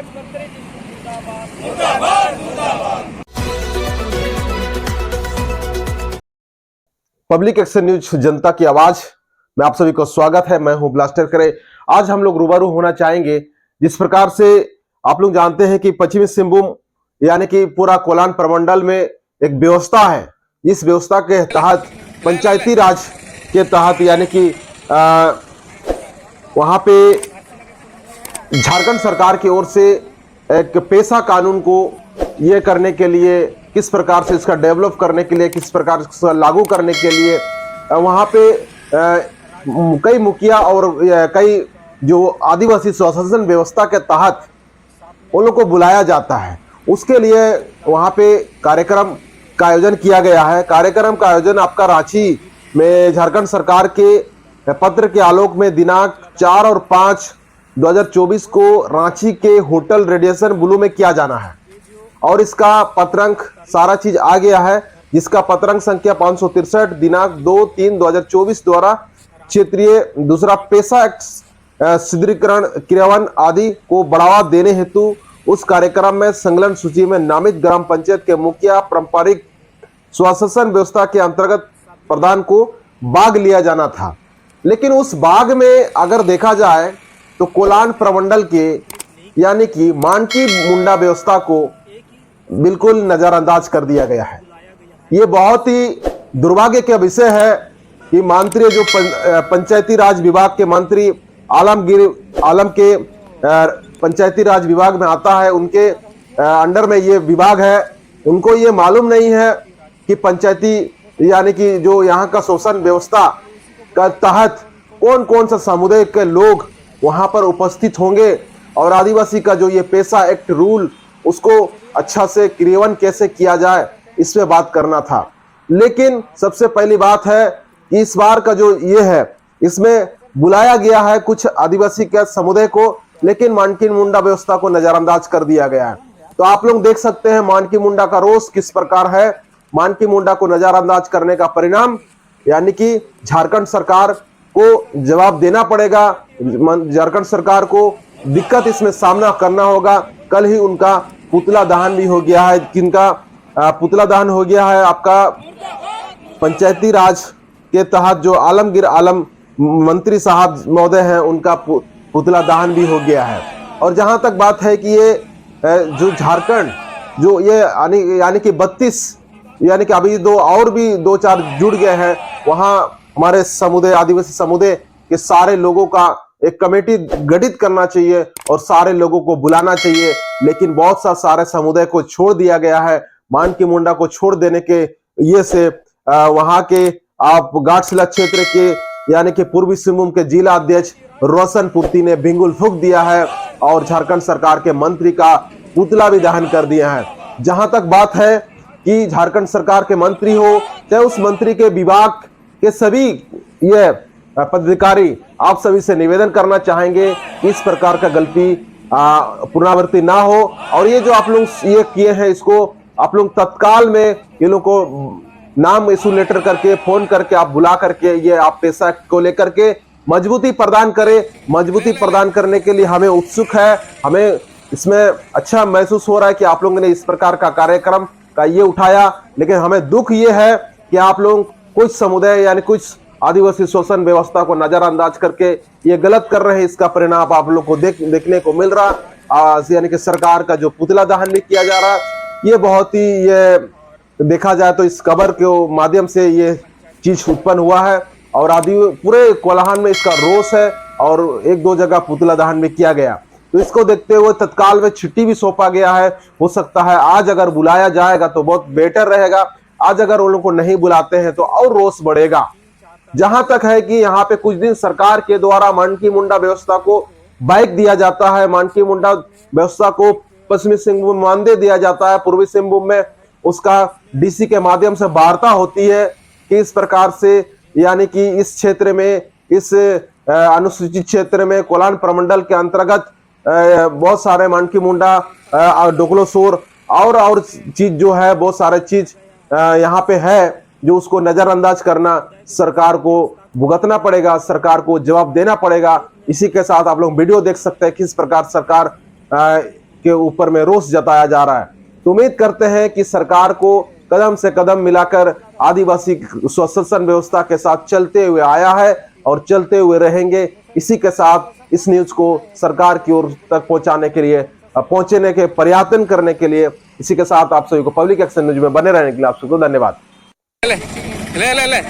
मंत्री मुर्दाबाद मुर्दाबाद। पब्लिक एक्शन न्यूज जनता की आवाज में आप सभी को स्वागत है। मैं हूं ब्लास्टर करे। आज हम लोग रूबरू होना चाहेंगे जिस प्रकार से आप लोग जानते हैं कि पश्चिमी सिंहभूम यानी कि पूरा कोलान प्रमंडल में एक व्यवस्था है। इस व्यवस्था के तहत पंचायती राज के तहत यानी कि वहां पे झारखंड सरकार की ओर से एक पेशा कानून को ये करने के लिए, किस प्रकार से इसका डेवलप करने के लिए, किस प्रकार से लागू करने के लिए वहां पे कई मुखिया और कई जो आदिवासी स्वशासन व्यवस्था के तहत उन लोगों को बुलाया जाता है। उसके लिए वहां पे कार्यक्रम का आयोजन किया गया है। कार्यक्रम का आयोजन आपका रांची में झारखंड सरकार के पत्र के आलोक में दिनांक 4 और 5 2024 को रांची के होटल रेडिएशन ब्लू में किया जाना है और इसका पत्रांक सारा चीज आ गया है, जिसका पत्रांक संख्या 563 दिनांक 2/3/2024 द्वारा क्षेत्रीय दूसरा पेशा एक्ट सुदृढ़ीकरण क्रियान्वयन आदि को बढ़ावा देने हेतु उस कार्यक्रम में संलग्न सूची में नामित ग्राम पंचायत के मुखिया पारंपरिक स्वशासन व्यवस्था के अंतर्गत प्रधान को भाग लिया जाना था। लेकिन उस भाग में अगर देखा जाए तो कोलान प्रमंडल के यानी कि मानकी मुंडा व्यवस्था को बिल्कुल नजरअंदाज कर दिया गया है। ये बहुत ही दुर्भाग्य का विषय है कि मंत्री जो पंचायती राज विभाग के मंत्री आलम के पंचायती राज विभाग में आता है, उनके अंडर में ये विभाग है, उनको ये मालूम नहीं है कि पंचायती यानी कि जो यहाँ का शोषण व्यवस्था का तहत कौन कौन सा समुदाय के लोग वहां पर उपस्थित होंगे और आदिवासी का जो ये पेशा एक्ट रूल उसको अच्छा से क्रियान्वयन कैसे किया जाए, इस पे बात करना था। लेकिन सबसे पहली बात है कि इस बार का जो ये है इसमें बुलाया गया है कुछ आदिवासी के समुदाय को, लेकिन मानकी मुंडा व्यवस्था को नजरअंदाज कर दिया गया है। तो आप लोग देख सकते हैं मानकी मुंडा का रोष किस प्रकार है। मानकी मुंडा को नजरअंदाज करने का परिणाम यानी कि झारखंड सरकार को जवाब देना पड़ेगा। झारखंड सरकार को दिक्कत इसमें सामना करना होगा। कल ही उनका पुतला दहन भी हो गया है, किनका पुतला दहन हो गया है, आपका पंचायती राज के तहत जो आलमगीर आलम मंत्री साहब महोदय हैं, उनका पुतला दहन भी हो गया है। और जहां तक बात है कि ये जो झारखंड जो ये यानी कि 32 यानी कि अभी दो चार जुड़ गए हैं, वहां हमारे समुदाय आदिवासी समुदाय के सारे लोगों का एक कमेटी गठित करना चाहिए और सारे लोगों को बुलाना चाहिए। लेकिन बहुत सा सारे समुदाय को छोड़ दिया गया है। मानकी मुंडा को छोड़ देने के ये से वहां के आप घाटशिला क्षेत्र के यानी कि पूर्वी सिंहभूम के जिला अध्यक्ष रोशन पुर्ती ने भिंगुल फूंक दिया है और झारखंड सरकार के मंत्री का पुतला भी दहन कर दिया है। जहां तक बात है कि झारखंड सरकार के मंत्री हो चाहे उस मंत्री के विभाग के सभी ये पदाधिकारी, आप सभी से निवेदन करना चाहेंगे कि इस प्रकार का गलती पुनरावृत्ति ना हो। और ये जो आप लोग ये किए हैं, इसको आप लोग तत्काल में ये लोग को नाम इशू लेटर करके फोन करके आप बुला करके ये आप पेशा को लेकर के मजबूती प्रदान करें। मजबूती प्रदान करने के लिए हमें उत्सुक है। हमें इसमें अच्छा महसूस हो रहा है कि आप लोगों ने इस प्रकार का कार्यक्रम का ये उठाया। लेकिन हमें दुख ये है कि आप लोग कुछ समुदाय यानी कुछ आदिवासी शोषण व्यवस्था को नजरअंदाज करके ये गलत कर रहे हैं। इसका परिणाम आप लोग को देखने को मिल रहा, यानी कि सरकार का जो पुतला दहन भी किया जा रहा, ये बहुत ही ये देखा जाए तो इस खबर के माध्यम से ये चीज उत्पन्न हुआ है और पूरे कोलाहन में इसका रोष है और 1-2 जगह पुतला दहन भी किया गया। तो इसको देखते हुए तत्काल में चिट्ठी भी सौंपा गया है। हो सकता है आज अगर बुलाया जाएगा तो बहुत बेटर रहेगा। आज अगर उन लोगों को नहीं बुलाते हैं तो और रोष बढ़ेगा। जहां तक है कि यहाँ पे कुछ दिन सरकार के द्वारा मानकी मुंडा व्यवस्था को बाइक दिया जाता है, मानकी मुंडा व्यवस्था को पश्चिमी सिंहभूम मानदेय दिया जाता है, पूर्वी सिंहभूम में उसका डीसी के माध्यम से वार्ता होती है कि इस प्रकार से यानी कि इस क्षेत्र में, इस अनुसूचित क्षेत्र में कोलान प्रमंडल के अंतर्गत बहुत सारे मानकी मुंडा डोकलोसोर और चीज जो है बहुत सारे चीज यहाँ पे है जो उसको नजरअंदाज करना सरकार को भुगतना पड़ेगा, सरकार को जवाब देना पड़ेगा। इसी के साथ आप लोग वीडियो देख सकते हैं किस प्रकार सरकार के ऊपर में रोष जताया जा रहा है। तो उम्मीद करते हैं कि सरकार को कदम से कदम मिलाकर आदिवासी स्वशासन व्यवस्था के साथ चलते हुए आया है और चलते हुए रहेंगे। इसी के साथ इस न्यूज को सरकार की ओर तक पहुंचने के प्रयत्न करने के लिए इसी के साथ आप सभी को पब्लिक एक्शन न्यूज में बने रहने के लिए आप सबको धन्यवाद। ले ले ले ले